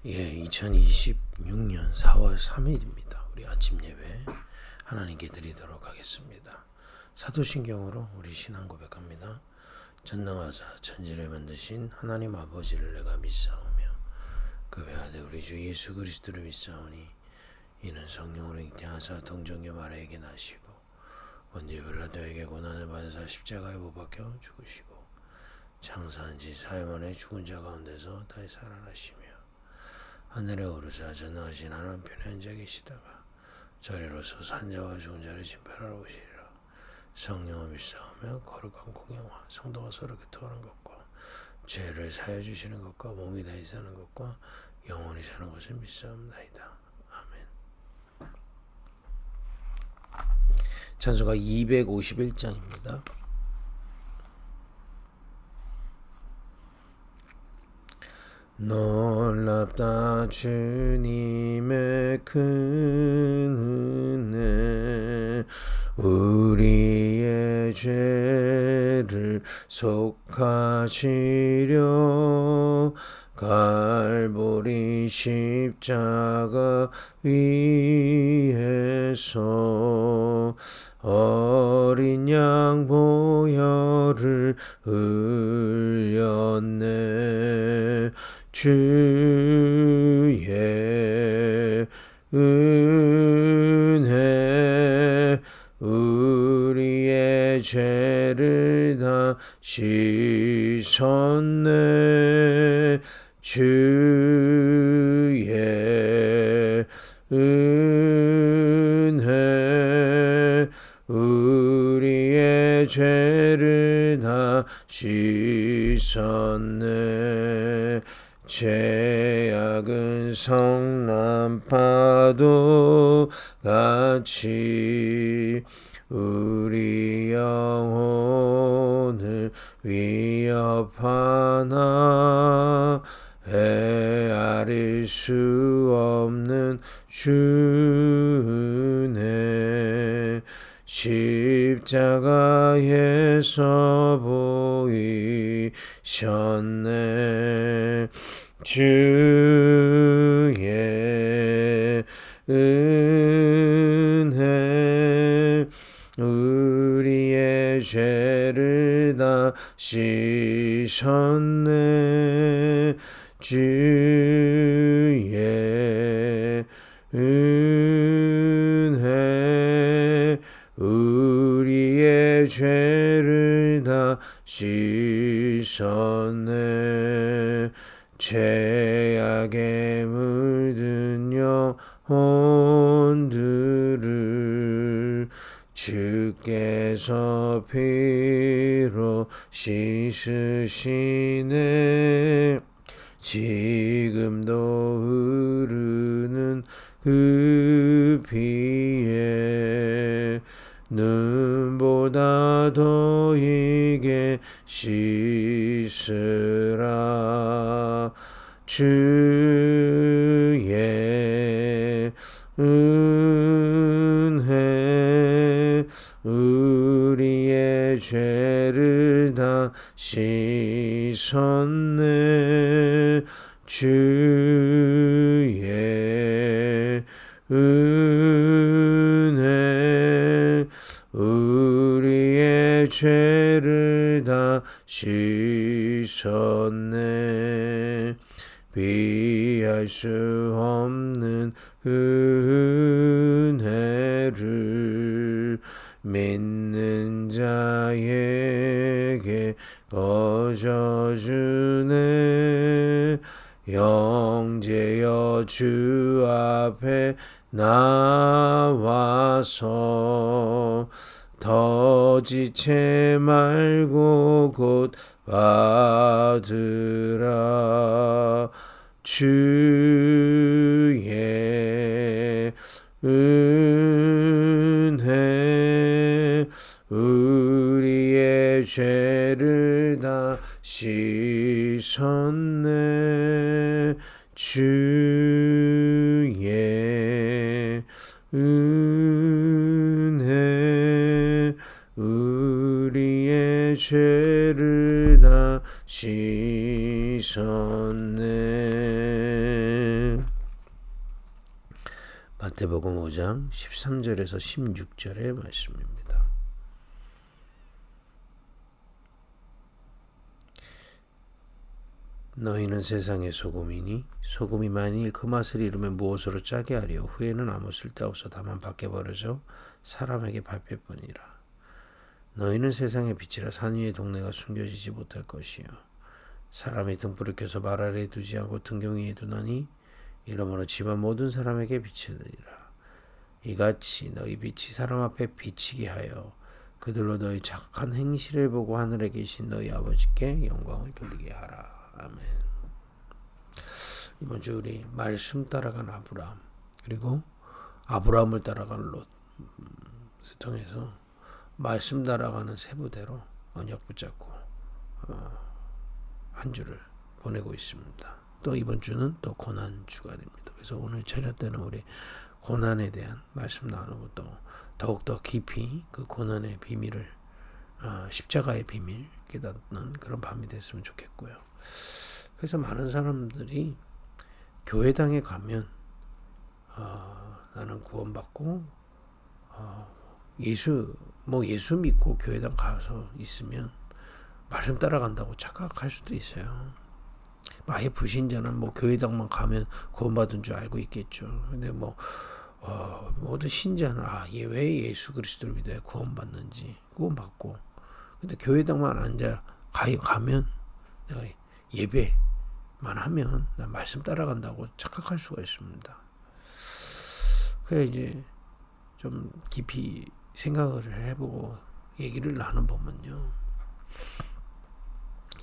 2026년 4월 3일입니다. 우리 아침 예배 하나님께 드리도록 하겠습니다. 사도신경으로 우리 신앙 고백합니다. 전능하사 천지를 만드신 하나님 아버지를 내가 믿사오며 그 외아들 우리 주 예수 그리스도를 믿사오니 이는 성령으로 잉태하사 동정녀 마리아에게 나시고 본디오 빌라도에게 고난을 받으사 십자가에 못 박혀 죽으시고 장사한 지 사흘 만에 죽은 자 가운데서 다시 살아나시며 하늘에 오르사 전능하신 하나님 편에 앉아 계시다가 저리로서 산자와 죽은 자를 심판하러 오시리라. 성령을 믿사오며 거룩한 공영과 성도가 서로 교통하는 것과 죄를 사하여 주시는 것과 몸이 다시 사는 것과 영원히 사는 것을 믿사옵나이다. 아멘. 찬송가 251장입니다. 놀랍다 주님의 큰 은혜 우리의 죄를 속하시려 갈보리 십자가 위에서 어린 양 보혈을 흘렸네. 주의 은혜 우리의 죄를 다 씻었네. 주의 은혜 우리의 죄를 다 씻었네. 죄악은 성난파도 같이 우리 영혼을 위협하나 헤아릴 수 없는 주은혜 십자가에서 보이셨네. 주의 은혜 우리의 죄를 다 씻었네. 주의 은혜 우리의 죄를 다 씻었네. 죄악에 물든 영혼들을 주께서 피로 씻으시네. 지금도 흐르는 그 피에 눈보다 더 이게 씻으라. 주의 은혜 우리의 죄를 다 씻었네. 주의 은혜 우리의 죄를 다 씻었네. 비할 수 없는 은혜를 믿는 자에게 거저주네. 영제여 주 앞에 나와서 더 지체 말고 곧 받으라. 주의 은혜 우리의 죄를 다 씻었네. 주의 은혜 우리의 죄를 다 씻었네. 마태복음 5장 13절에서 16절의 말씀입니다. 너희는 세상의 소금이니 소금이 만일 그 맛을 잃으면 무엇으로 짜게 하리요. 후에는 아무 쓸데없어 다만 밖에 버려져 사람에게 밟힐 뿐이라. 너희는 세상의 빛이라 산 위의 동네가 숨겨지지 못할 것이요. 사람이 등불을 켜서 말 아래에 두지 않고 등경 위에 두나니 이러므로 집안 모든 사람에게 빛이 되리라. 이같이 너희 빛이 사람 앞에 비치게 하여 그들로 너희 착한 행실을 보고 하늘에 계신 너희 아버지께 영광을 돌리게 하라. 아멘. 이번 주 우리 말씀 따라간 아브라함 그리고 아브라함을 따라간 롯을 통해서 말씀 따라가는 세부대로 언약 붙잡고 한 주를 보내고 있습니다. 또 이번 주는 또 고난 주간입니다. 그래서 오늘 저녁 때는 우리 고난에 대한 말씀 나누고 또 더욱더 깊이 그 고난의 비밀을 십자가의 비밀 깨닫는 그런 밤이 됐으면 좋겠고요. 그래서 많은 사람들이 교회당에 가면 나는 구원받고 예수 믿고 교회당 가서 있으면 말씀 따라간다고 착각할 수도 있어요. 아예 불신자는 교회당만 가면 구원받은 줄 알고 있겠죠. 근데 모든 신자는 얘 왜 예수 그리스도를 믿어야 구원받는지 구원받고 근데 교회당만 가면 내가 예배만 하면 난 말씀 따라간다고 착각할 수가 있습니다. 그래 이제 좀 깊이 생각을 해보고 얘기를 나눠보면요.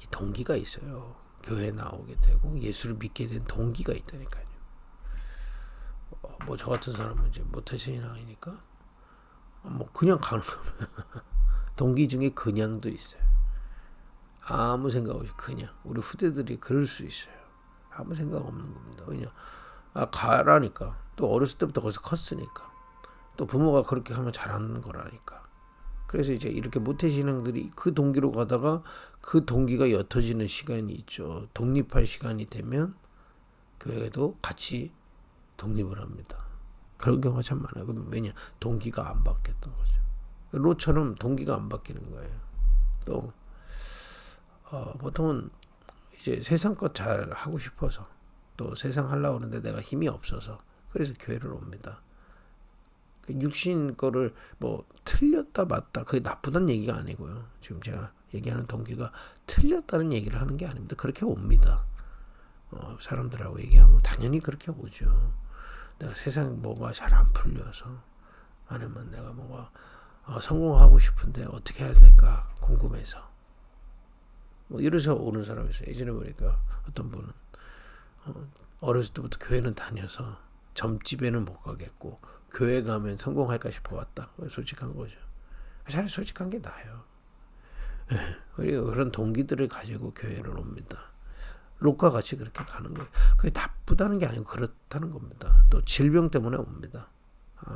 이 동기가 있어요. 교회에 나오게 되고 예수를 믿게 된 동기가 있다니까요. 저 같은 사람은 이제 모태신앙이니까 그냥 가는 거면 동기 중에 그냥도 있어요. 아무 생각 없이 그냥 우리 후대들이 그럴 수 있어요. 아무 생각 없는 겁니다. 왜냐 가라니까 또 어렸을 때부터 거기서 컸으니까 또 부모가 그렇게 하면 잘하는 거라니까. 그래서 이제 이렇게 모태신앙들이 그 동기로 가다가 그 동기가 옅어지는 시간이 있죠. 독립할 시간이 되면 교회도 같이 독립을 합니다. 그런 경우가 참 많아요. 왜냐 동기가 안 바뀌었던 거죠. 롯처럼 동기가 안 바뀌는 거예요. 또 보통은 이제 세상 것 잘 하고 싶어서 또 세상 하려고 하는데 내가 힘이 없어서 그래서 교회를 옵니다. 육신 거를 틀렸다 맞다 그게 나쁘다는 얘기가 아니고요. 지금 제가 얘기하는 동기가 틀렸다는 얘기를 하는 게 아닙니다. 그렇게 옵니다. 사람들하고 얘기하면 당연히 그렇게 오죠. 내가 세상 뭐가 잘 안 풀려서 아니면 내가 뭐가 성공하고 싶은데 어떻게 해야 될까 궁금해서 이래서 오는 사람이 있어요. 예전에 보니까 어떤 분은 어렸을 때부터 교회는 다녀서 점집에는 못 가겠고 교회 가면 성공할까 싶어 왔다. 솔직한 거죠. 차라리 솔직한 게 나아요. 그리고 그런 동기들을 가지고 교회를 옵니다. 롯과 같이 그렇게 가는 거예요. 그게 나쁘다는 게 아니고 그렇다는 겁니다. 또 질병 때문에 옵니다.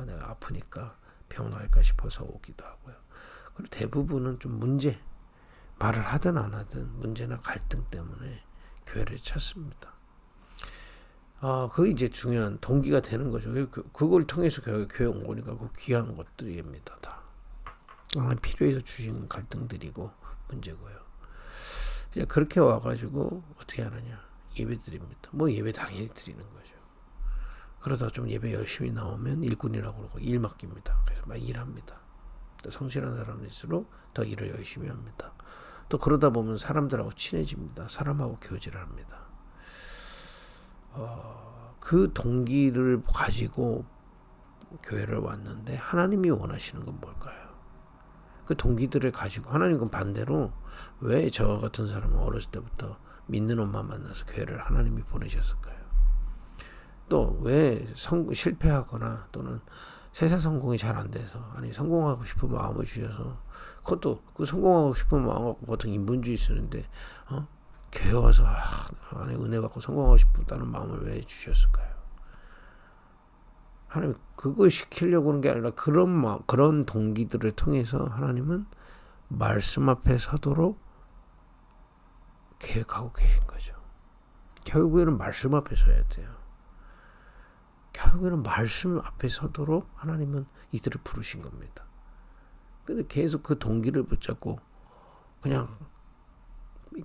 내가 아프니까 병 나을까 싶어서 오기도 하고요. 그리고 대부분은 좀 말을 하든 안 하든 문제나 갈등 때문에 교회를 찾습니다. 그게 이제 중요한 동기가 되는 거죠. 그걸 통해서 교회 온 거니까 그 귀한 것들입니다. 다. 필요해서 주신 갈등들이고 문제고요. 이제 그렇게 와가지고 어떻게 하느냐. 예배 드립니다. 예배 당연히 드리는 거죠. 그러다 좀 예배 열심히 나오면 일꾼이라고 그러고 일 맡깁니다. 그래서 막 일합니다. 또 성실한 사람일수록 더 일을 열심히 합니다. 또 그러다 보면 사람들하고 친해집니다. 사람하고 교제를 합니다. 그 동기를 가지고 교회를 왔는데 하나님이 원하시는 건 뭘까요? 그 동기들을 가지고 하나님은 반대로 왜 저 같은 사람은 어렸을 때부터 믿는 엄마 만나서 교회를 하나님이 보내셨을까요? 또 왜 실패하거나 또는 세상 성공이 잘 안 돼서 성공하고 싶은 마음을 주셔서 그것도 그 성공하고 싶은 마음 갖고 보통 인본주의 쓰는데 교회 와서 안에 은혜 받고 성공하고 싶다는 마음을 왜 주셨을까요? 하나님 그걸 시키려고 하는 게 아니라 그런 동기들을 통해서 하나님은 말씀 앞에 서도록 계획하고 계신 거죠. 결국에는 말씀 앞에 서야 돼요. 결국에는 말씀 앞에 서도록 하나님은 이들을 부르신 겁니다. 근데 계속 그 동기를 붙잡고 그냥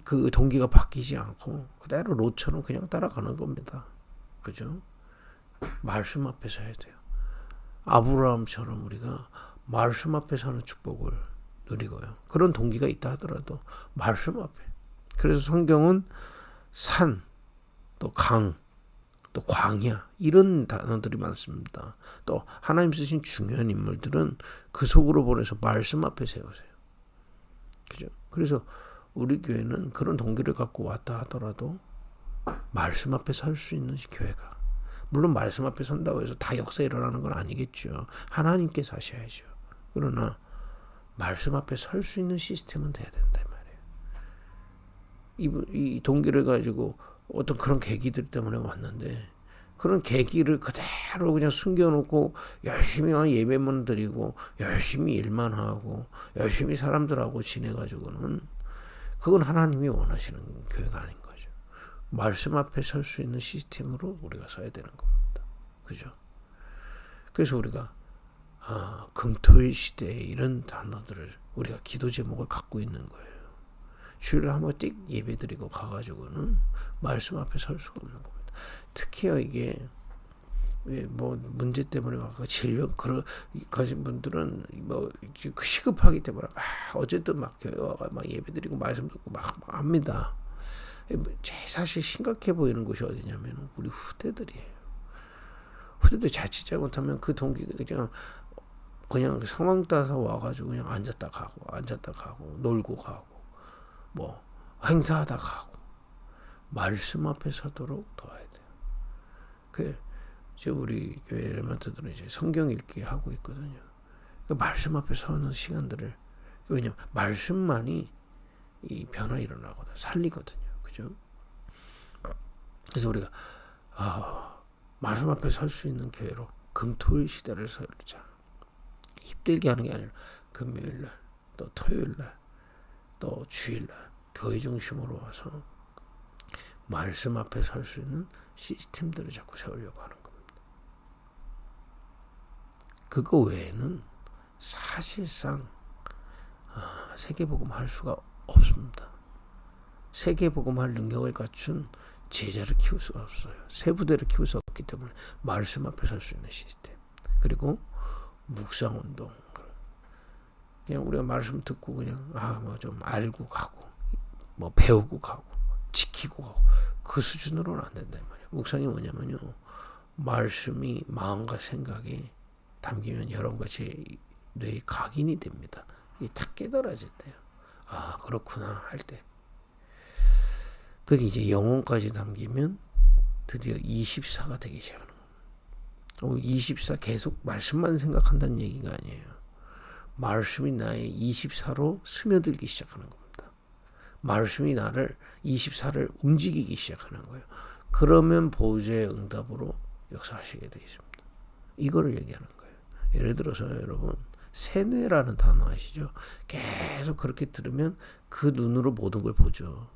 그 동기가 바뀌지 않고 그대로 롯처럼 그냥 따라가는 겁니다. 그죠? 말씀 앞에 서야 돼요. 아브라함처럼 우리가 말씀 앞에 서는 축복을 누리고요. 그런 동기가 있다 하더라도 말씀 앞에. 그래서 성경은 산, 또 강, 또 광야 이런 단어들이 많습니다. 또 하나님 쓰신 중요한 인물들은 그 속으로 보내서 말씀 앞에 세우세요. 그죠? 그래서 우리 교회는 그런 동기를 갖고 왔다 하더라도 말씀 앞에 설 수 있는 교회가, 물론 말씀 앞에 선다고 해서 다 역사 일어나는 건 아니겠죠. 하나님께서 하셔야죠. 그러나 말씀 앞에 설 수 있는 시스템은 돼야 된다 말이에요. 이 동기를 가지고 어떤 그런 계기들 때문에 왔는데 그런 계기를 그대로 그냥 숨겨놓고 열심히 예배만 드리고 열심히 일만 하고 열심히 사람들하고 지내가지고는 그건 하나님이 원하시는 교회가 아닌 거죠. 말씀 앞에 설 수 있는 시스템으로 우리가 서야 되는 겁니다. 그죠? 그래서 우리가 금토일 시대에 이런 단어들을 우리가 기도 제목을 갖고 있는 거예요. 주일에 한번 띡 예배드리고 가가지고는 말씀 앞에 설 수가 없는 겁니다. 특히요 이게 뭐 문제 때문에 질병 가진 분들은 뭐 시급하기 때문에 막 어쨌든 막 교회 와가 막 예배드리고 말씀 듣고 막 합니다. 제일 사실 심각해 보이는 곳이 어디냐면 우리 후대들이에요. 후대들 자칫 잘못하면 그 동기가 그냥 상황 따라서 와가지고 그냥 앉았다 가고 놀고 가고 뭐 행사하다 가고 말씀 앞에 서도록 도와야 돼요. 그 이제 우리 교회 엘리먼트들은 이제 성경 읽기 하고 있거든요. 그 말씀 앞에 서는 시간들을, 왜냐면 말씀만이 이 변화 일어나거든, 살리거든요. 그죠? 그래서 우리가 말씀 앞에 설 수 있는 교회로 금토일 시대를 설자. 힘들게 하는 게 아니라 금요일날 또 토요일날 또 주일날 교회 중심으로 와서 말씀 앞에 설 수 있는 시스템들을 자꾸 세우려고 하는 겁니다. 그거 외에는 사실상 세계복음 할 수가 없습니다. 세계복음 할 능력을 갖춘 제자를 키울 수가 없어요. 세부대를 키울 수 없기 때문에 말씀 앞에 설 수 있는 시스템, 그리고 묵상운동, 그냥 우리가 말씀 듣고 그냥 뭐 좀 알고 가고 뭐 배우고 가고 지키고 가고 그 수준으로는 안 된다 말이에요. 묵상이 뭐냐면요, 말씀이 마음과 생각에 담기면 여러분과 제 뇌에 각인이 됩니다. 이게 딱 깨달아질 때요. 그렇구나 할 때. 그게 이제 영혼까지 담기면 드디어 24가 되기 시작하는 겁니다. 24 계속 말씀만 생각한다는 얘기가 아니에요. 말씀이 나의 24로 스며들기 시작하는 겁니다. 말씀이 나를 24를 움직이기 시작하는 거예요. 그러면 보좌의 응답으로 역사하시게 되어 있습니다. 이거를 얘기하는 거예요. 예를 들어서 여러분 세뇌라는 단어 아시죠? 계속 그렇게 들으면 그 눈으로 모든 걸 보죠.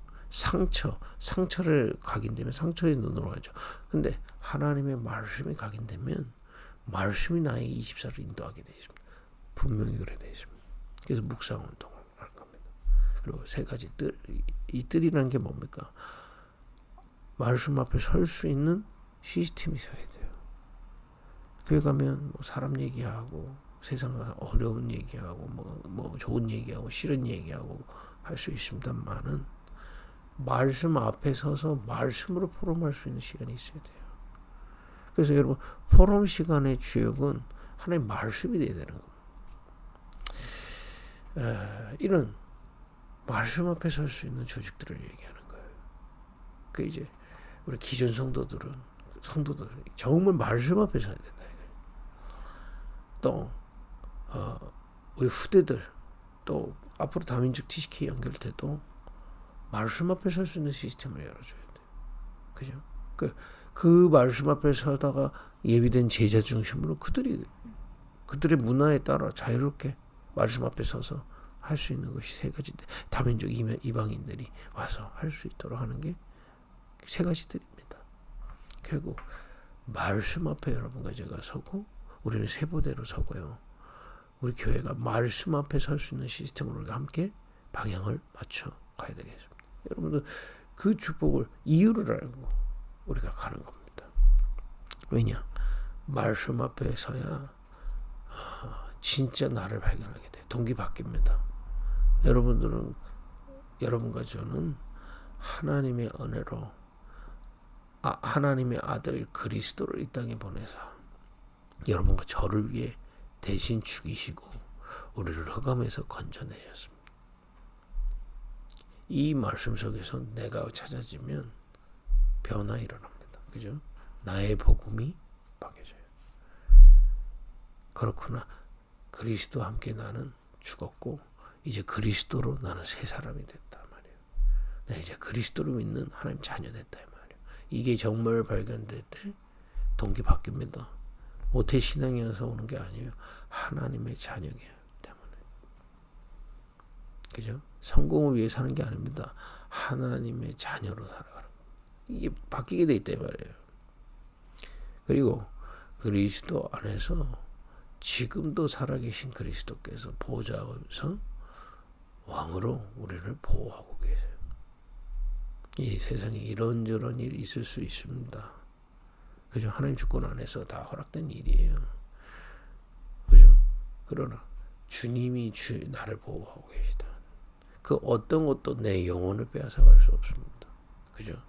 상처를 각인되면 상처의 눈으로 하죠. 근데 하나님의 말씀이 각인되면 말씀이 나의 24를 인도하게 되어 있습니다. 분명히 그래 되어 있습니다. 그래서 묵상 운동을 할 겁니다. 그리고 세 가지 뜰, 이 뜰이라는 게 뭡니까? 말씀 앞에 설 수 있는 시스템이 있어야 돼요. 교회 가면 뭐 사람 얘기하고 세상 어려운 얘기하고 뭐 좋은 얘기하고 싫은 얘기하고 할 수 있습니다만은 말씀 앞에 서서 말씀으로 포럼할 수 있는 시간이 있어야 돼요. 그래서 여러분 포럼 시간의 주역은 하나님의 말씀이 돼야 되는 겁니다. 이런 말씀 앞에 설 수 있는 조직들을 얘기하는 거예요. 그 이제 우리 기존 성도들 정말 말씀 앞에 서야 된다. 또 우리 후대들, 또 앞으로 다민족 TCK 연결돼도 말씀 앞에 설 수 있는 시스템을 열어줘야 돼요. 그죠? 그 말씀 앞에 서다가 예비된 제자 중심으로 그들의 문화에 따라 자유롭게 말씀 앞에 서서 할 수 있는 것이 세 가지인데, 다민족 이방인들이 와서 할 수 있도록 하는 게 세 가지들입니다. 결국 말씀 앞에 여러분과 제가 서고 우리는 세보대로 서고요. 우리 교회가 말씀 앞에 설 수 있는 시스템으로 우리가 함께 방향을 맞춰 가야 되겠습니다. 여러분들 그 축복을 이유를 알고 우리가 가는 겁니다. 왜냐? 말씀 앞에 서야 진짜 나를 발견하게 돼요. 동기 바뀝니다. 여러분들은 여러분과 저는 하나님의 은혜로 하나님의 아들 그리스도를 이 땅에 보내사 여러분과 저를 위해 대신 죽이시고 우리를 흑암에서 건져내셨습니다. 이 말씀 속에서 내가 찾아지면 변화 일어납니다. 그죠? 나의 복음이 바뀌어져요. 그렇구나. 그리스도와 함께 나는 죽었고 이제 그리스도로 나는 새 사람이 됐다 말이에요. 나 이제 그리스도를 믿는 하나님 자녀 됐다 말이에요. 이게 정말 발견될 때 동기 바뀝니다. 모태 신앙이어서 오는 게 아니에요. 하나님의 자녀이기 때문에. 그죠? 성공을 위해 사는 게 아닙니다. 하나님의 자녀로 살아가는 거예요. 이게 바뀌게 돼 있단 말이에요. 그리고 그리스도 안에서 지금도 살아계신 그리스도께서 보좌에서 왕으로 우리를 보호하고 계세요. 이 세상에 이런저런 일이 있을 수 있습니다. 그죠? 하나님 주권 안에서 다 허락된 일이에요. 그죠? 그러나 주님이 나를 보호하고 계시다. 그 어떤 것도 내 영혼을 빼앗아갈 수 없습니다. 그죠?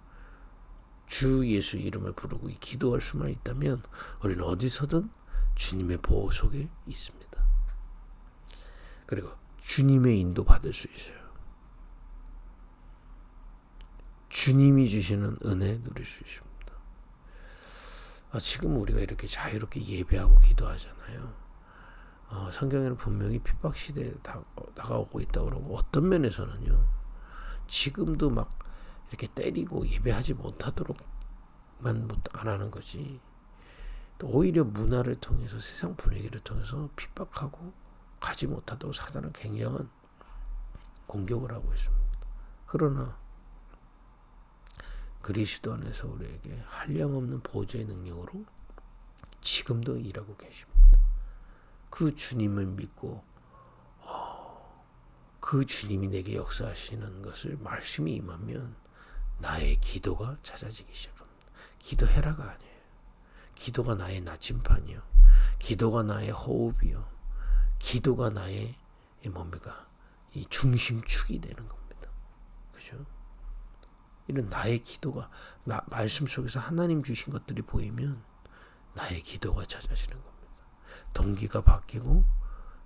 주 예수 이름을 부르고 기도할 수만 있다면 우리는 어디서든 주님의 보호 속에 있습니다. 그리고 주님의 인도 받을 수 있어요. 주님이 주시는 은혜 누릴 수 있습니다. 지금 우리가 이렇게 자유롭게 예배하고 기도하잖아요. 성경에는 분명히 핍박 시대에 다가오고 있다고 그러고 어떤 면에서는요. 지금도 막 이렇게 때리고 예배하지 못하도록만 안 하는 거지. 또 오히려 문화를 통해서 세상 분위기를 통해서 핍박하고 가지 못하도록 사단은 굉장한 공격을 하고 있습니다. 그러나 그리스도 안에서 우리에게 한량없는 보좌의 능력으로 지금도 일하고 계십니다. 그 주님을 믿고 그 주님이 내게 역사하시는 것을 말씀이 임하면 나의 기도가 찾아지기 시작합니다. 기도해라가 아니에요. 기도가 나의 나침판이요. 기도가 나의 호흡이요. 기도가 나의 이 중심축이 되는 겁니다. 그죠? 이런 나의 기도가 말씀 속에서 하나님 주신 것들이 보이면 나의 기도가 찾아지는 겁니다. 동기가 바뀌고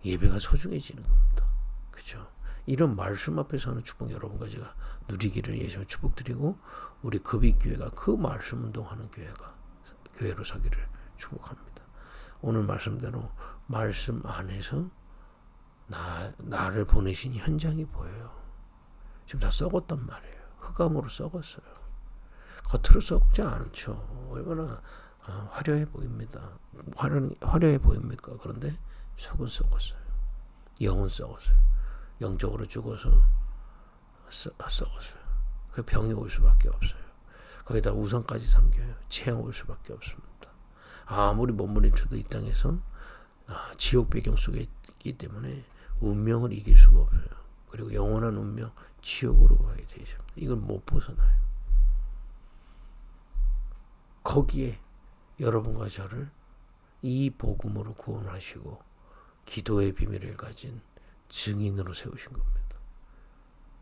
예배가 소중해지는 겁니다. 그죠? 이런 말씀 앞에서는 축복 여러분과 제가 누리기를 예수님 축복드리고 우리 급익교회가 그 말씀 운동하는 교회로 서기를 축복합니다. 오늘 말씀대로 말씀 안에서 나를 보내신 현장이 보여요. 지금 다 썩었단 말이에요. 흑암으로 썩었어요. 겉으로 썩지 않죠. 얼마나 화려해 보입니다. 화려해 보입니까? 그런데 속은 썩었어요. 영은 썩었어요. 영적으로 죽어서 썩었어요. 그 병이 올 수밖에 없어요. 거기다 우상까지 삼겨요. 재앙 올 수밖에 없습니다. 아무리 몸부림쳐도 이 땅에서 지옥 배경 속에 있기 때문에 운명을 이길 수가 없어요. 그리고 영원한 운명 지옥으로 가게 되어 있습니다. 이걸 못 벗어나요. 거기에 여러분과 저를 이 복음으로 구원하시고 기도의 비밀을 가진 증인으로 세우신 겁니다.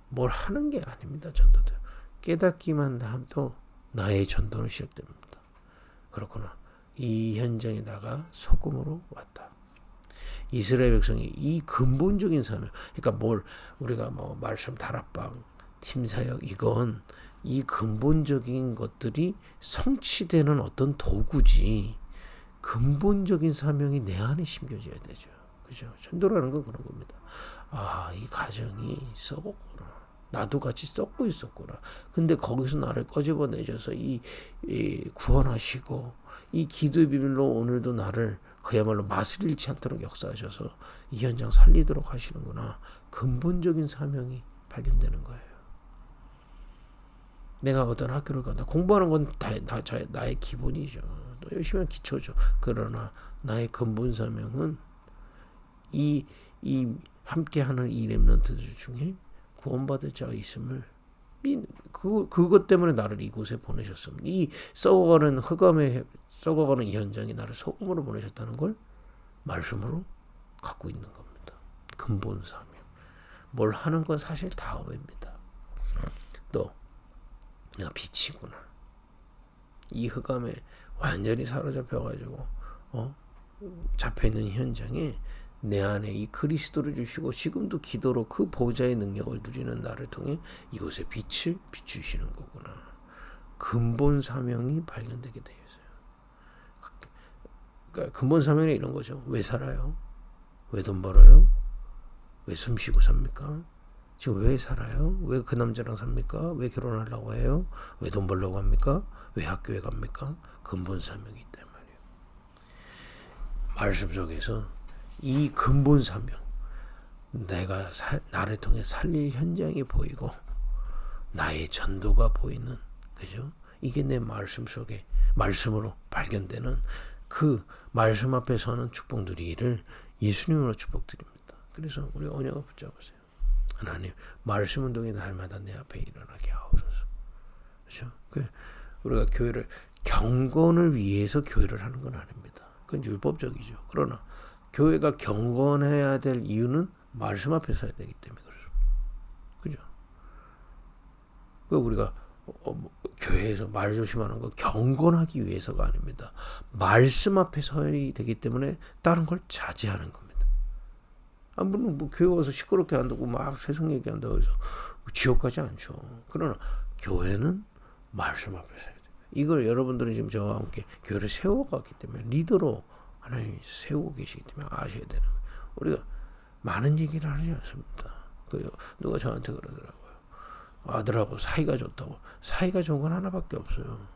뭘 하는 게 아닙니다. 전도도. 깨닫기만 해도 나의 전도는 시작됩니다. 그렇구나. 이 현장에 나가 소금으로 왔다. 이스라엘 백성이 이 근본적인 사명, 그러니까 우리가 말씀 다락방, 팀사역 이건 이 근본적인 것들이 성취되는 어떤 도구지 근본적인 사명이 내 안에 심겨져야 되죠. 그죠? 전도라는 건 그런 겁니다. 이 가정이 썩었구나. 나도 같이 썩고 있었구나. 근데 거기서 나를 꺼집어내셔서 이 구원하시고 이 기도의 비밀로 오늘도 나를 그야말로 맛을 잃지 않도록 역사하셔서 이 현장 살리도록 하시는구나. 근본적인 사명이 발견되는 거예요. 내가 어떤 학교를 간다. 공부하는 건 나의 기본이죠. 또 열심히 하면 기초죠. 그러나 나의 근본 사명은 이 함께하는 이 렘넌트들 중에 구원받을 자가 있음을 그것 때문에 나를 이곳에 보내셨습니다. 이 썩어가는 흑암에 썩어가는 이 현장에 나를 소금으로 보내셨다는 걸 말씀으로 갖고 있는 겁니다. 근본 사명. 뭘 하는 건 사실 다음입니다. 또 내가 빛이구나. 이 흑암에 완전히 사로잡혀가지고 잡혀있는 현장에 내 안에 이 그리스도를 주시고 지금도 기도로 그 보좌의 능력을 누리는 나를 통해 이곳에 빛을 비추시는 거구나. 근본 사명이 발견되게 되어 있어요. 그러니까 근본 사명이 이런 거죠. 왜 살아요? 왜 돈 벌어요? 왜 숨쉬고 삽니까? 지금 왜 살아요? 왜 그 남자랑 삽니까? 왜 결혼하려고 해요? 왜 돈 벌려고 합니까? 왜 학교에 갑니까? 근본 사명이 있단 말이에요. 말씀 속에서 이 근본 사명, 내가 나를 통해 살릴 현장이 보이고 나의 전도가 보이는, 그죠? 이게 내 말씀 속에 말씀으로 발견되는 그 말씀 앞에 서는 축복 누리기를 예수님으로 축복드립니다. 그래서 우리 언약을 붙잡으세요. 하나님, 말씀 운동이 날마다 내 앞에 일어나게 하옵소서. 그렇죠? 우리가 교회를 경건을 위해서 교회를 하는 건 아닙니다. 그건 율법적이죠. 그러나 교회가 경건해야 될 이유는 말씀 앞에 서야 되기 때문에 그렇죠. 그죠? 우리가 교회에서 말 조심하는 건 경건하기 위해서가 아닙니다. 말씀 앞에 서야 되기 때문에 다른 걸 자제하는 겁니다. 물론 교회 와서 시끄럽게 한다고 막 세상 얘기한다고 해서 지옥 가지 않죠. 그러나 교회는 말씀 앞에 서야 돼요. 이걸 여러분들은 지금 저와 함께 교회를 세워갔기 때문에 리더로 하나님이 세우고 계시기 때문에 아셔야 되는 거예요. 우리가 많은 얘기를 하지 않습니다. 누가 저한테 그러더라고요. 아들하고 사이가 좋다고. 사이가 좋은 건 하나밖에 없어요.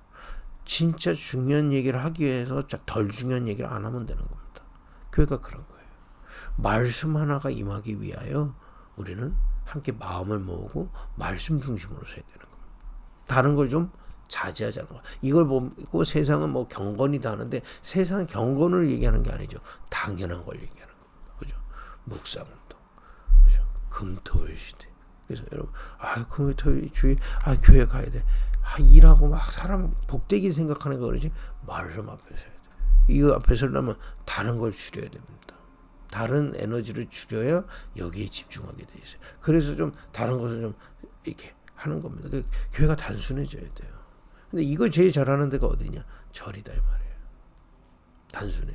진짜 중요한 얘기를 하기 위해서 덜 중요한 얘기를 안 하면 되는 겁니다. 교회가 그런 거예요. 말씀 하나가 임하기 위하여 우리는 함께 마음을 모으고 말씀 중심으로 서야 되는 겁니다. 다른 걸 좀 자제하자는 거예요. 이걸 보고 세상은 뭐 경건이다 하는데 세상은 경건을 얘기하는 게 아니죠. 당연한 걸 얘기하는 겁니다. 그죠? 묵상운동. 그죠? 금토일 시대. 그래서 여러분, 금토일 주의, 교회 가야 돼. 일하고 막 사람 복되기 생각하는 거 그러지. 말씀 앞에 서야 돼. 이거 앞에 서려면 다른 걸 줄여야 됩니다. 다른 에너지를 줄여야 여기에 집중하게 돼 있어요. 그래서 좀 다른 것을 좀 이렇게 하는 겁니다. 교회가 단순해져야 돼요. 근데 이걸 제일 잘하는 데가 어디냐? 절이다 이 말이에요. 단순해.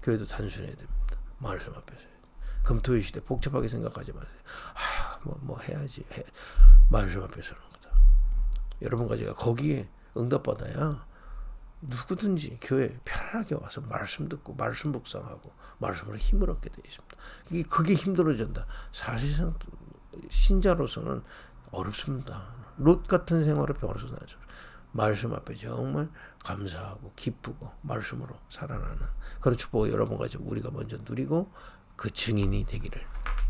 교회도 단순해야 됩니다. 말씀 앞에서. 금토일 시대 복잡하게 생각하지 마세요. 뭐 해야지. 말씀 앞에서 하는 거다. 여러분과 제가 거기에 응답받아야 누구든지 교회에 편안하게 와서 말씀 듣고 말씀 묵상하고 말씀으로 힘을 얻게 되어 있습니다. 그게 힘들어진다. 사실상 신자로서는 어렵습니다. 롯 같은 생활을 배워서 나죠. 말씀 앞에 정말 감사하고 기쁘고 말씀으로 살아나는 그런 축복을 여러분과 우리가 먼저 누리고 그 증인이 되기를,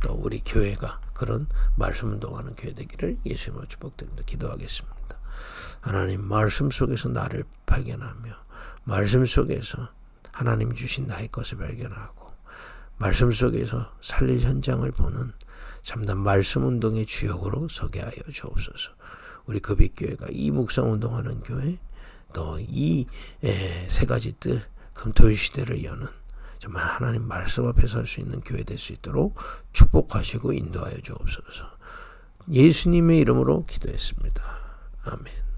또 우리 교회가 그런 말씀 운동하는 교회 되기를 예수님으로 축복드립니다. 기도하겠습니다. 하나님, 말씀 속에서 나를 발견하며 말씀 속에서 하나님 주신 나의 것을 발견하고 말씀 속에서 살릴 현장을 보는 참된 말씀 운동의 주역으로 서게 하여 주옵소서. 우리 급익교회가 이 묵상 운동하는 교회, 또 이 세 가지 뜻 금토일 시대를 여는 정말 하나님 말씀 앞에 설 수 있는 교회 될 수 있도록 축복하시고 인도하여 주옵소서. 예수님의 이름으로 기도했습니다. 아멘.